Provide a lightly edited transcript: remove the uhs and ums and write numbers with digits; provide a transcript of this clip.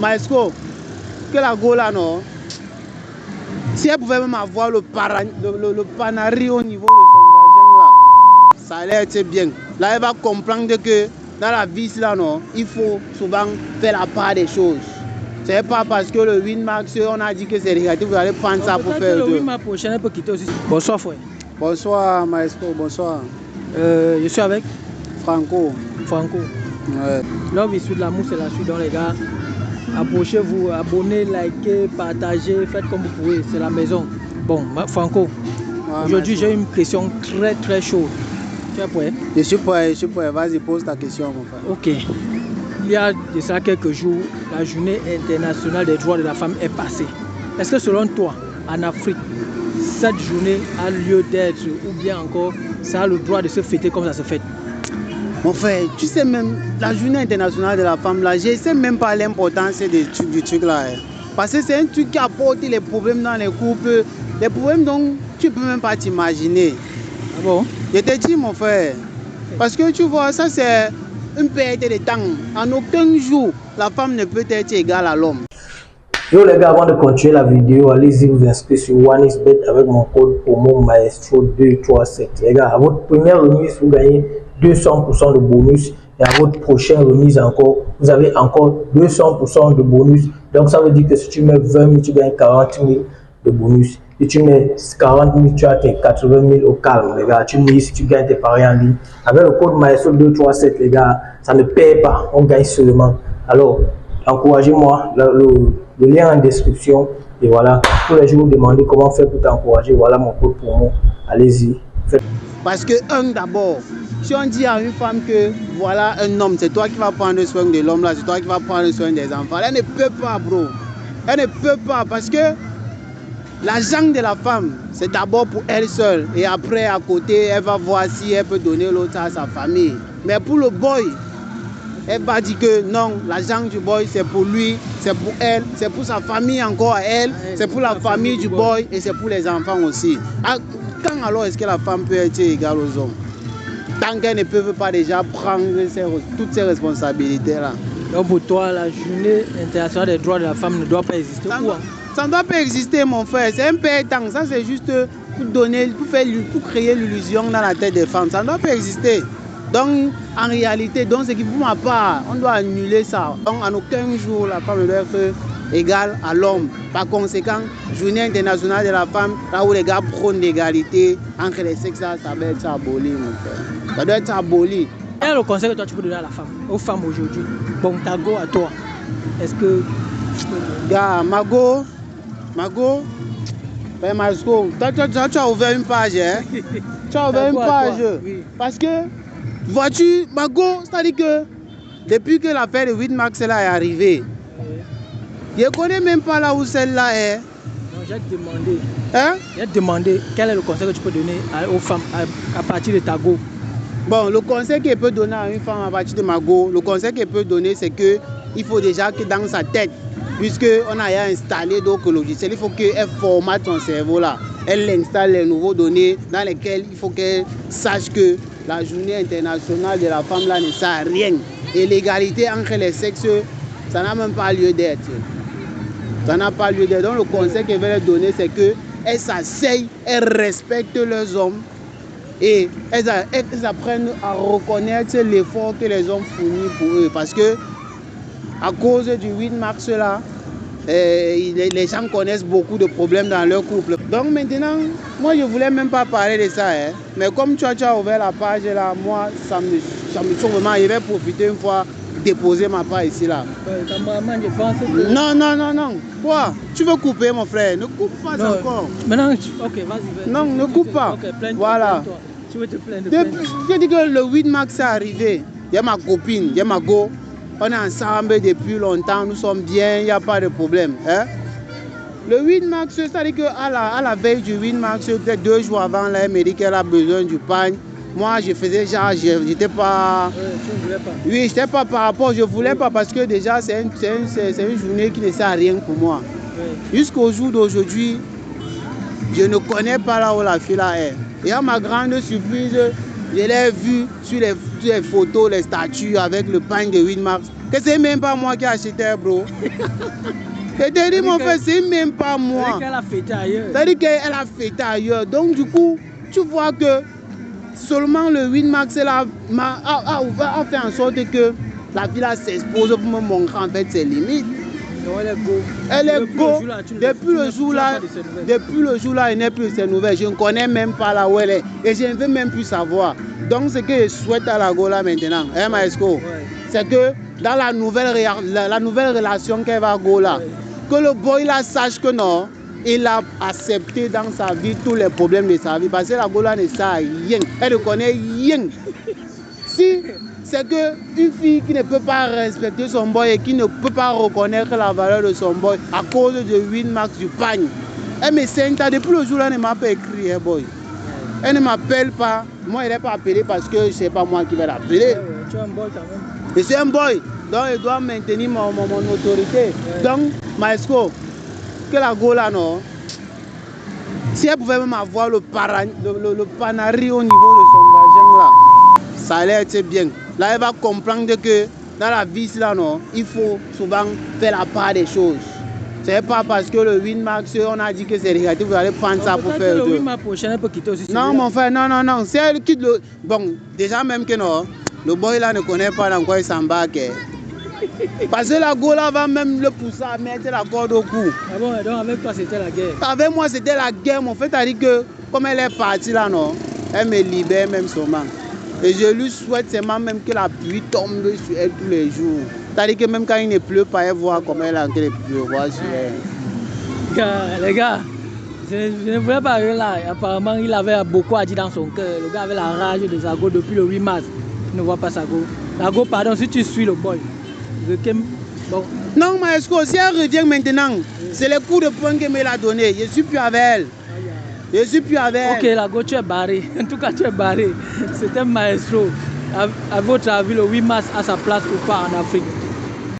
Maestro, que la go là, non? Si elle pouvait même avoir le panari au niveau de son vagin là, ça allait être bien. Là, elle va comprendre que dans la vie là, non, il faut souvent faire la part des choses. C'est pas parce que le 8 mars, on a dit que c'est négatif, vous allez prendre ça pour faire le 8 mars prochain, elle peut quitter aussi. Bonsoir, frère. Bonsoir, Maestro, bonsoir. Je suis avec Franco. Franco. Ouais. L'homme issu de l'amour, c'est la suite. Donc, les gars, approchez-vous, abonnez, likez, partagez, faites comme vous pouvez. C'est la maison. Bon, Franco, aujourd'hui, j'ai une question très très chaude. Tu es prêt? Je suis prêt. Vas-y, pose ta question, mon frère. Ok. Il y a de ça quelques jours, la journée internationale des droits de la femme est passée. Est-ce que selon toi, en Afrique, cette journée a lieu d'être ou bien encore ça a le droit de se fêter comme ça se fête? Mon frère, tu sais même, la journée internationale de la femme là, je ne sais même pas l'importance du truc là. Parce que c'est un truc qui apporte les problèmes dans les couples, les problèmes dont tu ne peux même pas t'imaginer. Ah bon? Je te dis, mon frère, parce que tu vois, ça c'est une perte de temps. En aucun jour, la femme ne peut être égale à l'homme. Yo les gars, avant de continuer la vidéo, allez-y vous inscrire sur OneXBet avec mon code promo Maestro 237. Les gars, à votre première remise, vous gagnez 200% de bonus et à votre prochaine remise encore, vous avez encore 200% de bonus. Donc ça veut dire que si tu mets 20 000, tu gagnes 40 000 de bonus. Si tu mets 40 000, tu as tes 80 000 au calme, les gars. Tu mises, si tu gagnes tes paris en ligne. Avec le code Maestro 237, les gars, ça ne paye pas, on gagne seulement. Alors, encouragez-moi, le lien en description. Et voilà, tous les jours, vous demandez comment faire pour t'encourager. Voilà mon code promo. Allez-y. Parce que, d'abord, si on dit à une femme que voilà un homme, c'est toi qui vas prendre soin de l'homme là, c'est toi qui vas prendre soin des enfants, elle ne peut pas, bro. Elle ne peut pas parce que l'argent de la femme, c'est d'abord pour elle seule. Et après, à côté, elle va voir si elle peut donner l'autre à sa famille. Mais pour le boy, elle va dire que non, l'argent du boy, c'est pour lui, c'est pour elle, c'est pour sa famille encore à elle, c'est pour la famille du boy et c'est pour les enfants aussi. Quand alors est-ce que la femme peut être égale aux hommes? Tant qu'elle ne peut pas déjà prendre toutes ces responsabilités-là. Donc pour toi, la journée internationale des droits de la femme ne doit pas exister. Ça ne doit pas exister, mon frère. C'est un perdant. Ça, c'est juste pour créer l'illusion dans la tête des femmes. Ça ne doit pas exister. Donc, en réalité, c'est qui pour ma part, on doit annuler ça. Donc, en aucun jour, la femme ne doit être égale à l'homme. Par conséquent, journée internationale de la femme, là où les gars prônent l'égalité entre les sexes, ça doit être aboli, mon frère. Ça doit être aboli. Quel est le conseil que toi tu peux donner à la femme, aux femmes aujourd'hui? Bon, ta go à toi. Est-ce que... Gars, Mago, ben Masco, tu as ouvert une page, hein? Tu as ouvert une page. Oui. Parce que, vois-tu, Mago, c'est-à-dire que depuis que l'affaire de 8 mars là est arrivée, je ne connais même pas là où celle-là est. Non, j'ai demandé. Hein? J'ai demandé quel est le conseil que tu peux donner aux femmes à partir de ta go. Bon, le conseil qu'elle peut donner à une femme à partir de ma go, le conseil qu'elle peut donner, c'est que il faut déjà que dans sa tête, puisqu'on a installé d'autres logiciels, il faut qu'elle formate son cerveau là. Elle installe les nouveaux données dans lesquelles il faut qu'elle sache que la journée internationale de la femme là ne sert à rien. Et l'égalité entre les sexes, ça n'a même pas lieu d'être. Ça n'a pas lieu d'être. Donc le conseil qu'elle veut leur donner, c'est qu'elles s'asseyent, elles respectent leurs hommes et elles apprennent à reconnaître l'effort que les hommes fournissent pour eux. Parce que à cause du 8 mars là, les gens connaissent beaucoup de problèmes dans leur couple. Donc maintenant, moi je ne voulais même pas parler de ça. Hein. Mais comme tu as ouvert la page là, moi ça me sauve vraiment. Je vais profiter une fois, déposer ma part ici là. Non. Quoi? Tu veux couper mon frère? Ne coupe pas encore. Maintenant, ok, vas-y. Non, ne coupe pas. Okay, voilà. Tu veux te plaindre. Je dis que le 8 mars est arrivé. Il y a ma copine, il y a ma go. On est ensemble depuis longtemps, nous sommes bien, il n'y a pas de problème. Hein? Le 8 mars, c'est-à-dire qu'à la veille du 8 mars, peut-être 2 jours avant, là, elle m'a dit qu'elle a besoin du pain. Moi, je faisais genre, j'étais pas... tu ne voulais pas? Oui, j'étais pas par rapport, je voulais pas parce que déjà, c'est une journée qui ne sert à rien pour moi. Oui. Jusqu'au jour d'aujourd'hui, je ne connais pas là où la fille là est. Et à ma grande surprise, je l'ai vue sur les photos, les statues avec le pain de 8 mars. Que c'est même pas moi qui ai acheté, bro. Je te dis, mon frère, c'est même pas moi. Elle a fêté ailleurs. C'est-à-dire qu'elle a fêté ailleurs. Donc, du coup, tu vois que seulement le Winmax a fait en sorte que la fille s'expose pour me montrer en fait ses limites. Non, elle est go. Elle est go. Depuis le jour là, elle n'est plus de ses nouvelles. Je ne connais même pas là où elle est. Et je ne veux même plus savoir. Donc, ce que je souhaite à la go là maintenant, hein, Maesco, c'est que dans la nouvelle relation qu'elle va go là, que le boy là sache que non, il a accepté dans sa vie tous les problèmes de sa vie. Parce que la go là ne sait rien. Elle ne connaît rien. Si c'est qu'une fille qui ne peut pas respecter son boy et qui ne peut pas reconnaître la valeur de son boy à cause de Winmax du pagne, elle me sent depuis le jour là, elle ne m'a pas écrit, hein, boy. Elle ne m'appelle pas. Moi, elle n'est pas appelée parce que ce n'est pas moi qui vais l'appeler. Tu es un boy quand même. Je suis un boy, donc je dois maintenir mon autorité. Donc, Maesco, que la go là, non, si elle pouvait même avoir le panari au niveau de son vagin là, ça allait être bien. Là, elle va comprendre que dans la vie, là, non, il faut souvent faire la part des choses. Ce n'est pas parce que le Winmax, on a dit que c'est négatif, vous allez prendre ça pour faire le Winmax prochain, elle peut quitter aussi. Non, mon frère, non. Si elle quitte le. Bon, déjà même que non, le boy là ne connaît pas dans quoi il s'embarque. Parce que la go là va même le pousser à mettre la corde au cou. Ah bon, donc avec toi c'était la guerre. Avec moi c'était la guerre, mon frère. C'est-à-dire que comme elle est partie là, non, elle me libère même seulement. Et je lui souhaite seulement même que la pluie tombe sur elle tous les jours. C'est-à-dire que même quand il ne pleut pas, elle voit comment elle est en train de pleuvoir sur elle. Les gars, je ne voulais pas aller là. Apparemment, il avait beaucoup à dire dans son cœur. Le gars avait la rage de Zago depuis le 8 mars. Il ne voit pas Zago. Zago, pardon, si tu suis le boy. Bon. Non, Maesco, si elle revient maintenant, c'est le coup de poing qu'elle me l'a donné. Je ne suis plus avec elle. Je suis plus avec elle. Ok, la go, tu es barré. En tout cas, tu es barré. C'était Maestro. À votre avis, le 8 mars a sa place ou pas en Afrique?